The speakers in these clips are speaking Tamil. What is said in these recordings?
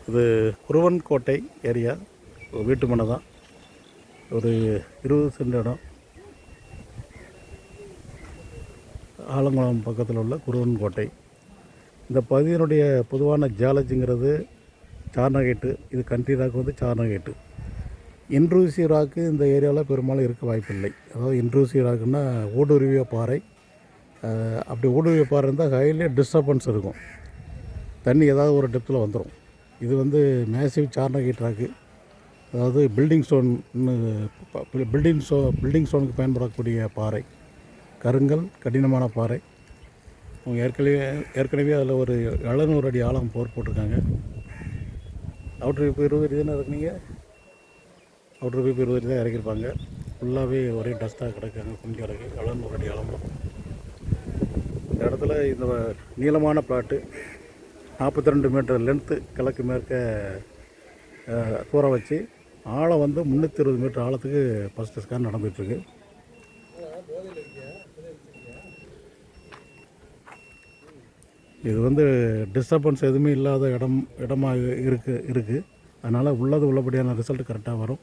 இது குருவன்கோட்டை ஏரியா, வீட்டு மனை தான். ஒரு 20 சென்ட் இடம். ஆலங்குளம் பக்கத்தில் உள்ள குருவன்கோட்டை. இந்த பகுதியினுடைய பொதுவான ஜியாலஜிங்கிறது சார்னகேட்டு. இது கண்ட்ரி ராக் வந்து சார்னகேட்டு. இன்ட்ரூசிவ் ராக்கு இந்த ஏரியாவில் பெரும்பாலும் இருக்க வாய்ப்பில்லை. அதாவது இன்ட்ரூசிவ் ராக்குன்னா ஊடுருவிய பாறை. அப்படி ஊடுருவிய பாறை இருந்தால் ஹைலி டிஸ்டர்பன்ஸ் இருக்கும். தண்ணி ஏதாவது ஒரு டெப்த்தில் வந்துடும். இது வந்து மேசிவ் சார்னகேட் ராக்கு. அதாவது பில்டிங் ஸ்டோனுக்கு பயன்படக்கூடிய பாறை. கருங்கல், கடினமான பாறை. அவங்க ஏற்கனவே அதில் ஒரு 700 அடி ஆழம் போர் போட்டிருக்காங்க. அவுட்ரு இப்போ 20 அடி தானே இறக்குனீங்க. அவுட்ரு இப்போ 20 அடி தான் இறக்கியிருப்பாங்க. ஃபுல்லாகவே ஒரே டஸ்ட்டாக கிடக்காங்க, குஞ்சு கிடக்கு. 700 அடி ஆழம். இந்த இடத்துல இந்த நீளமான பிளாட்டு 42 மீட்டர் லென்த்து கிழக்கு மேற்க கூரை வச்சு ஆழம் வந்து 320 மீட்டர் ஆழத்துக்கு ஃபஸ்ட்டு ஸ்கேன் நடந்துகிட்ருக்கு. இது வந்து டிஸ்டர்பன்ஸ் எதுவுமே இல்லாத இடமாக இருக்குது. அதனால் உள்ளபடியான ரிசல்ட் கரெக்டாக வரும்.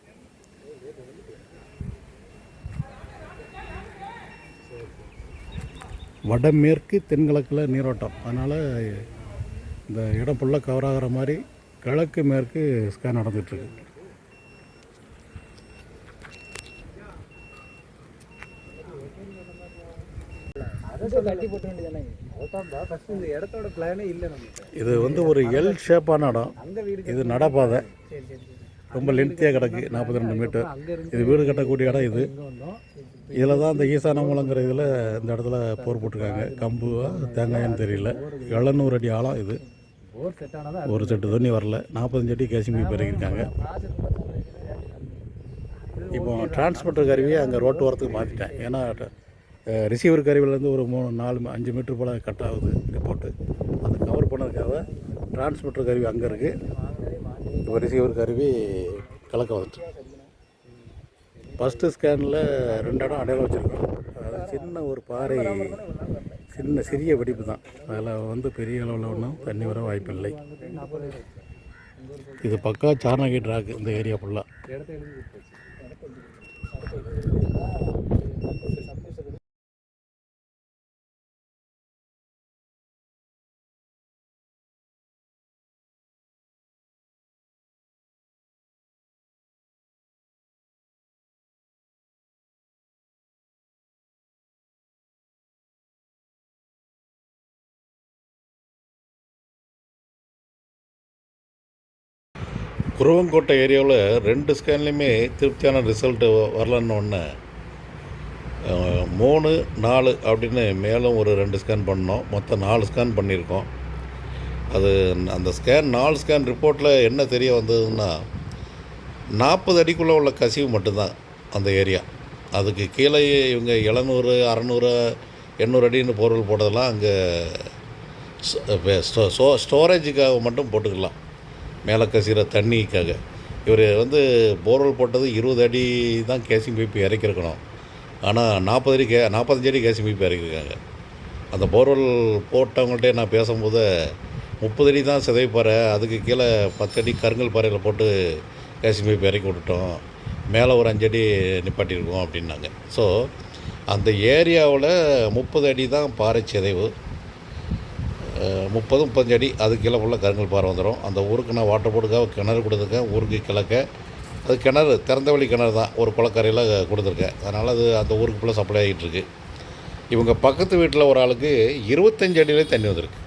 வடமேற்கு தென்கிழக்கில் நீரோட்டம். அதனால் இந்த இடம் ஃபுல்லாக கவர் ஆகிற மாதிரி கிழக்கு மேற்கு ஸ்கேன் நடந்துகிட்ருக்கு. இது வந்து ஒரு எல் ஷேப்பான இடம். இது நடப்பாதை, ரொம்ப லென்த்தியாக கிடக்கு. 42 மீட்டர். இது வீடு கட்டக்கூடிய இடம். இதில் தான் இந்த ஈசான மூலங்கிற இதில் இந்த இடத்துல போர் போட்டிருக்காங்க. கம்பு தேங்காயின்னு தெரியல. 700 அடி ஆழம். இது ஒரு செட்டு தண்ணி வரல. 45 அடி கேசிங் பெருகிருக்காங்க. இப்போ டிரான்ஸ்மிட்டர் கருவியை அங்கே ரோட்டு ஓரத்துக்கு மாற்றிட்டேன். ஏன்னா ரிசீவர் கருவிலேருந்து ஒரு 3, 4, 5 மீட்டர் போல் கட் ஆகுது ரிப்போர்ட்டு. அதை கவர் பண்ணதுக்காக டிரான்ஸ்மிட்டர் கருவி அங்கே இருக்குது. இப்போ ரிசீவர் கருவி கலக்க வந்துட்டு. ஃபஸ்ட்டு ஸ்கேனில் 2 இடம் அடையாளம் வச்சுருக்கோம். அதாவது சின்ன ஒரு பாறை, சிறிய வெடிப்பு தான். அதில் வந்து பெரிய அளவில் ஒன்றும் தண்ணி வர வாய்ப்பில்லை. இது பக்கா சார்னகேட் ராக்கு இந்த ஏரியா ஃபுல்லாக. குருவன்கோட்டை ஏரியாவில் 2 ஸ்கேன்லேயுமே திருப்தியான ரிசல்ட்டு வரலன்னொன்னே 3, 4 அப்படின்னு மேலும் ஒரு 2 ஸ்கேன் பண்ணோம். மொத்தம் 4 ஸ்கேன் பண்ணியிருக்கோம். அது அந்த 4 ஸ்கேன் ரிப்போர்ட்டில் என்ன தெரிய வந்ததுன்னா 40 அடிக்குள்ளே உள்ள கசிவு மட்டும்தான் அந்த ஏரியா. அதுக்கு கீழே இவங்க 700, 600, 800 அடின்னு போர்வெல் போட்டதெல்லாம் அங்கே ஸ்டோரேஜுக்காக மட்டும் போட்டுக்கலாம், மேலே கசிகிற தண்ணிக்காக. இவர் வந்து போர்வெல் போட்டது 20 அடி தான் கேசிங் பைப்பு இறக்கிருக்கணும். ஆனால் 45 அடி கேசிங் பைப்பு இறக்கிருக்காங்க. அந்த போர்வெல் போட்டவங்கள்ட்டே நான் பேசும்போது 30 அடி தான் சிதைப்பாறை, அதுக்கு கீழே 10 அடி கருங்கல் பாறையில் போட்டு கேசிங் பைப்பு இறக்கி விட்டுட்டோம், மேலே ஒரு 5 அடி நிப்பாட்டியிருக்கோம் அப்படின்னாங்க. ஸோ அந்த ஏரியாவில் 30 அடி தான் பாறை சிதைவு. 30-35 அடி அதுக்கு கீழே ஃபுல்லாக கருங்கல் பாறை வந்துடும். அந்த ஊருக்கு நான் வாட்டர் போர்டுக்காக கிணறு கொடுத்துருக்கேன். ஊருக்கு கிழக்க அது கிணறு திறந்த வழி கிணறு தான், ஒரு குளக்கரையில் கொடுத்துருக்கேன். அதனால் அது அந்த ஊருக்கு ஃபுல்லாக சப்ளை ஆகிட்டுருக்கு. இவங்க பக்கத்து வீட்டில் ஒரு ஆளுக்கு 25 அடியிலே தண்ணி வந்திருக்கு.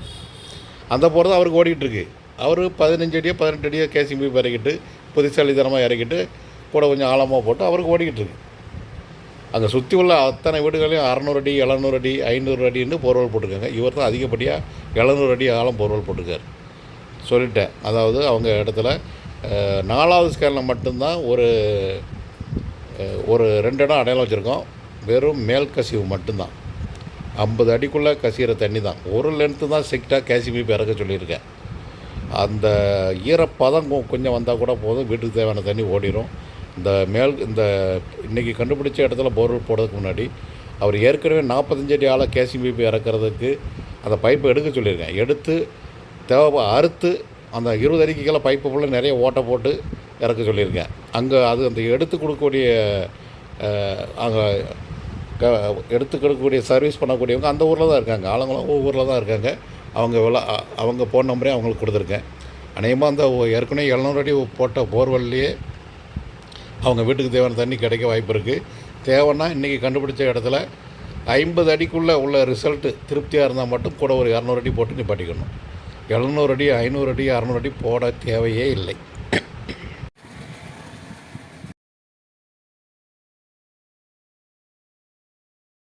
அந்த போர் தான் அவருக்கு ஓடிக்கிட்டுருக்கு. அவர் 15 அடியோ 18 அடியோ கேசிங் பைப் இறக்கிட்டு புத்திசாலித்தனமாக இறக்கிட்டு கூட கொஞ்சம் ஆழமாக போட்டு அவருக்கு ஓடிக்கிட்டுருக்கு. அங்கே சுற்றி உள்ள அத்தனை வீடுகளையும் 600 அடி, 700 அடி, 500 அடின்னு போர்வெல் போட்டிருக்காங்க. இவர் தான் அதிகப்படியாக 700 அடி ஆழம் போர்வெல் போட்டிருக்கார். சொல்லிட்டேன். அதாவது அவங்க இடத்துல 4வது ஸ்கேனில் மட்டும்தான் ஒரு 2 இடம் அடையாளம் வச்சுருக்கோம். வெறும் மேல் கசிவு மட்டும்தான். 50 அடிக்குள்ளே கசிகிற தண்ணி தான். ஒரு லென்த்து தான் ஸ்ட்ரிக்டாக கேசிங் பைப் இறக்க சொல்லியிருக்கேன். அந்த ஈரப்பதம் கொஞ்சம் வந்தால் கூட போதும், வீட்டுக்கு தேவையான தண்ணி ஓடிடும். இந்த இன்றைக்கி கண்டுபிடிச்ச இடத்துல போர்வெல் போடுறதுக்கு முன்னாடி அவர் ஏற்கனவே 45 அடி ஆழ கேசிபிபி இறக்கிறதுக்கு அந்த பைப்பை எடுக்க சொல்லியிருக்கேன். எடுத்து அறுத்து அந்த 20 அடிக்கு கீழே பைப்பு ஃபுல்லாக நிறைய ஓட்டை போட்டு இறக்க சொல்லியிருக்கேன். அங்கே அது அந்த எடுத்து கொடுக்கக்கூடிய அங்கே எடுத்து கொடுக்கக்கூடிய சர்வீஸ் பண்ணக்கூடியவங்க அந்த ஊரில் தான் இருக்காங்க. ஆளுங்களும் ஊரில் தான் இருக்காங்க. அவங்க ஃபோன் நம்பரே அவங்களுக்கு கொடுத்துருக்கேன். அநேகமாக அந்த ஏற்கனவே 700 அடி போட்ட போர்வெல்லையே அவங்க வீட்டுக்கு தேவையான தண்ணி கிடைக்க வாய்ப்பு இருக்குது. தேவைன்னா இன்றைக்கி கண்டுபிடிச்ச இடத்துல 50 அடிக்குள்ளே உள்ள ரிசல்ட்டு திருப்தியாக இருந்தால் மட்டும் கூட ஒரு 200 அடி போட்டு நிப்பாட்டிக்கணும். 700 அடி 500 அடி 600 அடி போட தேவையே இல்லை.